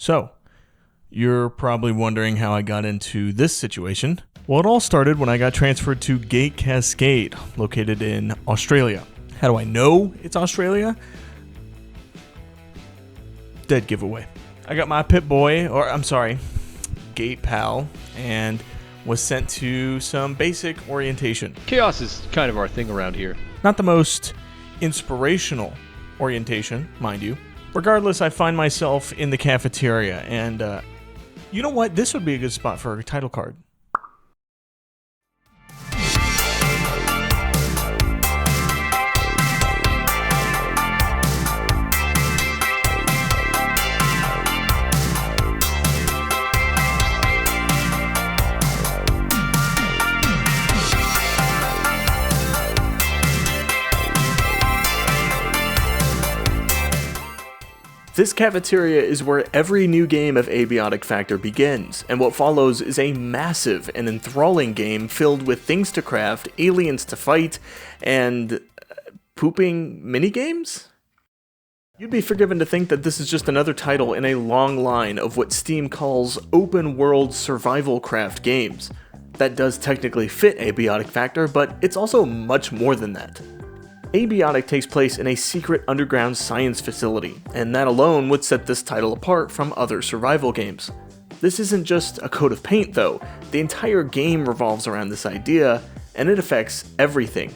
So, you're probably wondering how I got into this situation. Well, it all started when I got transferred to Gate Cascade, located in Australia. How do I know it's Australia? Dead giveaway. I got my Gate Pal, and was sent to some basic orientation. Chaos is kind of our thing around here. Not the most inspirational orientation, mind you. Regardless, I find myself in the cafeteria, and you know what? This would be a good spot for a title card. This cafeteria is where every new game of Abiotic Factor begins, and what follows is a massive and enthralling game filled with things to craft, aliens to fight, and pooping minigames? You'd be forgiven to think that this is just another title in a long line of what Steam calls open-world survival craft games. That does technically fit Abiotic Factor, but it's also much more than that. Abiotic takes place in a secret underground science facility, and that alone would set this title apart from other survival games. This isn't just a coat of paint though, the entire game revolves around this idea, and it affects everything.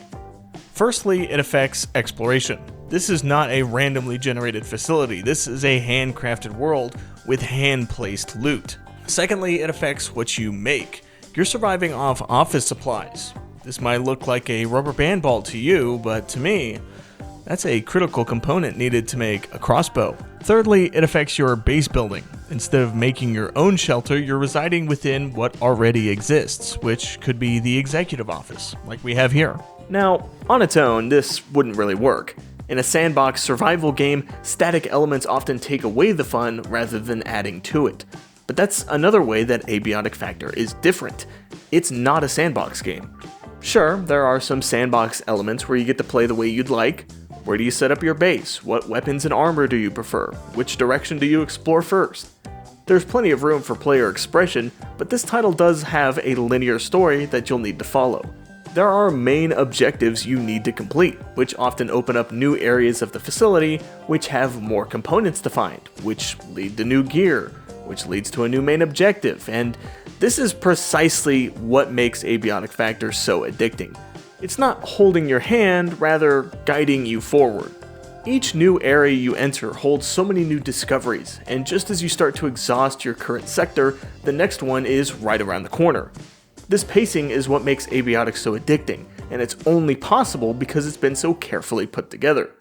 Firstly, it affects exploration. This is not a randomly generated facility, this is a handcrafted world with hand-placed loot. Secondly, it affects what you make. You're surviving off office supplies. This might look like a rubber band ball to you, but to me, that's a critical component needed to make a crossbow. Thirdly, it affects your base building. Instead of making your own shelter, you're residing within what already exists, which could be the executive office, like we have here. Now, on its own, this wouldn't really work. In a sandbox survival game, static elements often take away the fun rather than adding to it. But that's another way that Abiotic Factor is different. It's not a sandbox game. Sure, there are some sandbox elements where you get to play the way you'd like. Where do you set up your base? What weapons and armor do you prefer? Which direction do you explore first? There's plenty of room for player expression, but this title does have a linear story that you'll need to follow. There are main objectives you need to complete, which often open up new areas of the facility, which have more components to find, which lead to new gear, which leads to a new main objective, and this is precisely what makes Abiotic Factor so addicting. It's not holding your hand, rather guiding you forward. Each new area you enter holds so many new discoveries, and just as you start to exhaust your current sector, the next one is right around the corner. This pacing is what makes Abiotic so addicting, and it's only possible because it's been so carefully put together.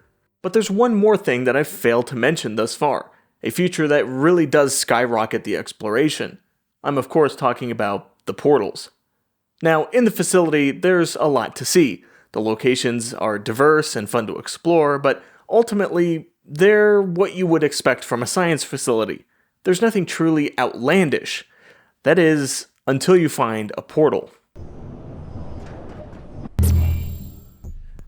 But there's one more thing that I've failed to mention thus far, a feature that really does skyrocket the exploration. I'm of course talking about the portals. Now, in the facility, there's a lot to see. The locations are diverse and fun to explore, but ultimately, they're what you would expect from a science facility. There's nothing truly outlandish. That is, until you find a portal.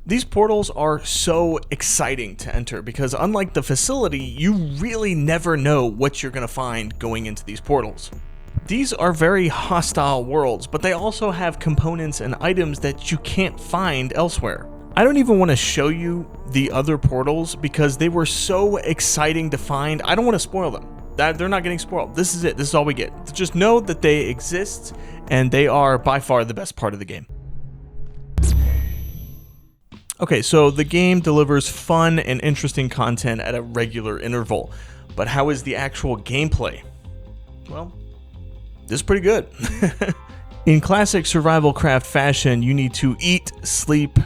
These portals are so exciting to enter because unlike the facility, you really never know what you're going to find going into these portals. These are very hostile worlds, but they also have components and items that you can't find elsewhere. I don't even want to show you the other portals because they were so exciting to find. I don't want to spoil them. They're not getting spoiled. This is it. This is all we get. Just know that they exist, and they are by far the best part of the game. Okay, so the game delivers fun and interesting content at a regular interval, but how is the actual gameplay? Well, this is pretty good. In classic survival craft fashion, you need to eat, sleep,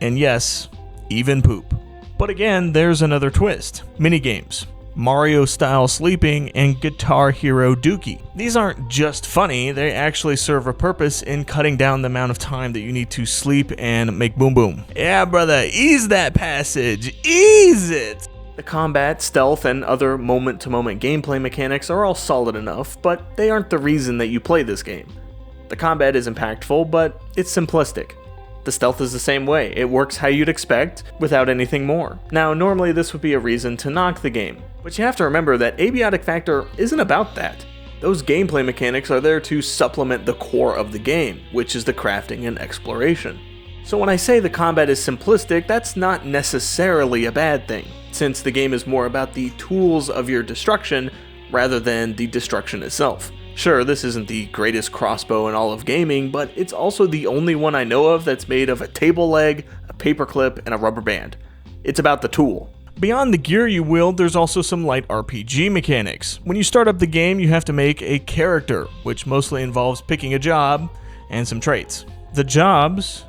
and yes, even poop. But again, there's another twist. Minigames. Mario-style sleeping, and Guitar Hero Dookie. These aren't just funny, they actually serve a purpose in cutting down the amount of time that you need to sleep and make boom boom. Yeah, brother, ease that passage, ease it! The combat, stealth, and other moment-to-moment gameplay mechanics are all solid enough, but they aren't the reason that you play this game. The combat is impactful, but it's simplistic. The stealth is the same way, it works how you'd expect, without anything more. Now, normally this would be a reason to knock the game, But you have to remember that Abiotic Factor isn't about that. Those gameplay mechanics are there to supplement the core of the game, which is the crafting and exploration. So when I say the combat is simplistic, that's not necessarily a bad thing, since the game is more about the tools of your destruction rather than the destruction itself. Sure, this isn't the greatest crossbow in all of gaming, but it's also the only one I know of that's made of a table leg, a paperclip, and a rubber band. It's about the tool. Beyond the gear you wield, there's also some light RPG mechanics. When you start up the game, you have to make a character, which mostly involves picking a job and some traits. The jobs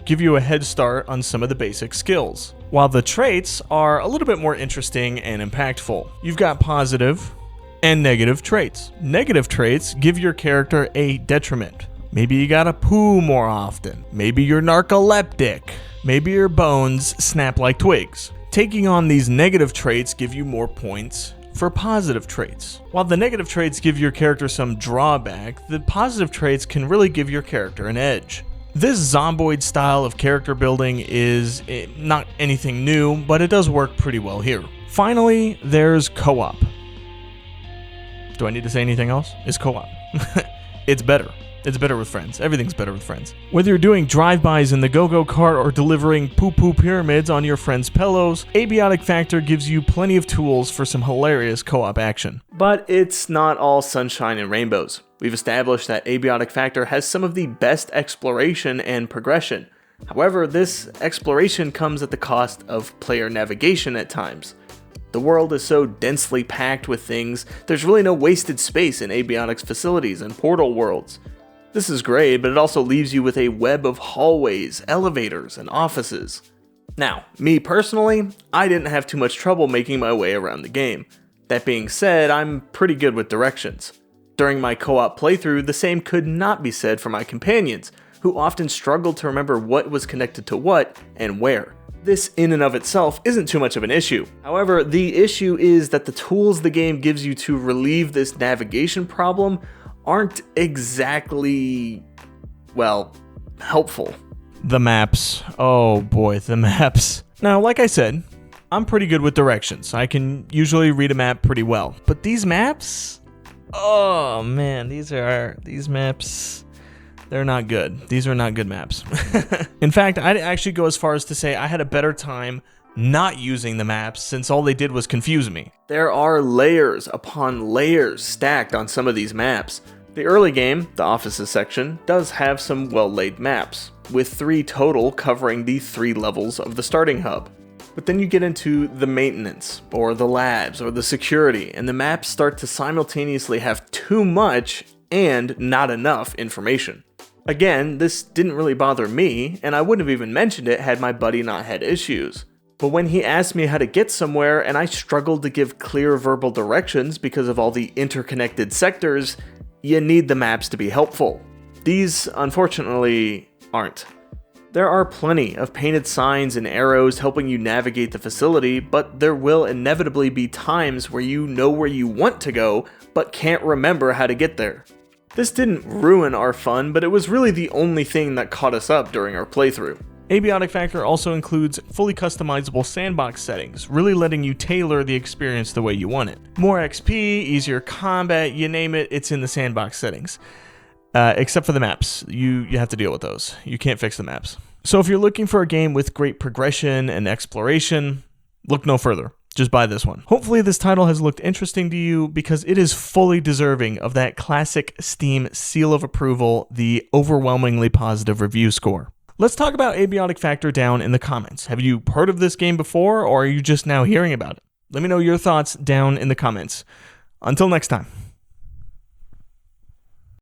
give you a head start on some of the basic skills, while the traits are a little bit more interesting and impactful. You've got positive and negative traits. Negative traits give your character a detriment. Maybe you gotta poo more often. Maybe you're narcoleptic. Maybe your bones snap like twigs. Taking on these negative traits give you more points for positive traits. While the negative traits give your character some drawback, the positive traits can really give your character an edge. This zomboid style of character building is not anything new, but it does work pretty well here. Finally, there's co-op. Do I need to say anything else? It's co-op. It's better. It's better with friends. Everything's better with friends. Whether you're doing drive-bys in the go-go kart or delivering poo-poo pyramids on your friends' pillows, Abiotic Factor gives you plenty of tools for some hilarious co-op action. But it's not all sunshine and rainbows. We've established that Abiotic Factor has some of the best exploration and progression. However, this exploration comes at the cost of player navigation at times. The world is so densely packed with things, there's really no wasted space in Abiotic's facilities and portal worlds. This is great, but it also leaves you with a web of hallways, elevators, and offices. Now, me personally, I didn't have too much trouble making my way around the game. That being said, I'm pretty good with directions. During my co-op playthrough, the same could not be said for my companions, who often struggled to remember what was connected to what and where. This in and of itself isn't too much of an issue. However, the issue is that the tools the game gives you to relieve this navigation problem aren't exactly, well, helpful. The maps. Oh boy, the maps. Now, like I said, I'm pretty good with directions. I can usually read a map pretty well. But these maps? Oh man, these maps, they're not good. These are not good maps. In fact, I'd actually go as far as to say I had a better time not using the maps since all they did was confuse me. There are layers upon layers stacked on some of these maps. The early game, the offices section, does have some well-laid maps, with 3 total covering the 3 levels of the starting hub. But then you get into the maintenance, or the labs, or the security, and the maps start to simultaneously have too much and not enough information. Again, this didn't really bother me, and I wouldn't have even mentioned it had my buddy not had issues. But when he asked me how to get somewhere and I struggled to give clear verbal directions because of all the interconnected sectors, you need the maps to be helpful. These, unfortunately, aren't. There are plenty of painted signs and arrows helping you navigate the facility, but there will inevitably be times where you know where you want to go, but can't remember how to get there. This didn't ruin our fun, but it was really the only thing that caught us up during our playthrough. Abiotic Factor also includes fully customizable sandbox settings, really letting you tailor the experience the way you want it. More XP, easier combat, you name it, it's in the sandbox settings. Except for the maps. You have to deal with those. You can't fix the maps. So if you're looking for a game with great progression and exploration, look no further. Just buy this one. Hopefully this title has looked interesting to you because it is fully deserving of that classic Steam seal of approval, the overwhelmingly positive review score. Let's talk about Abiotic Factor down in the comments. Have you heard of this game before, or are you just now hearing about it? Let me know your thoughts down in the comments. Until next time.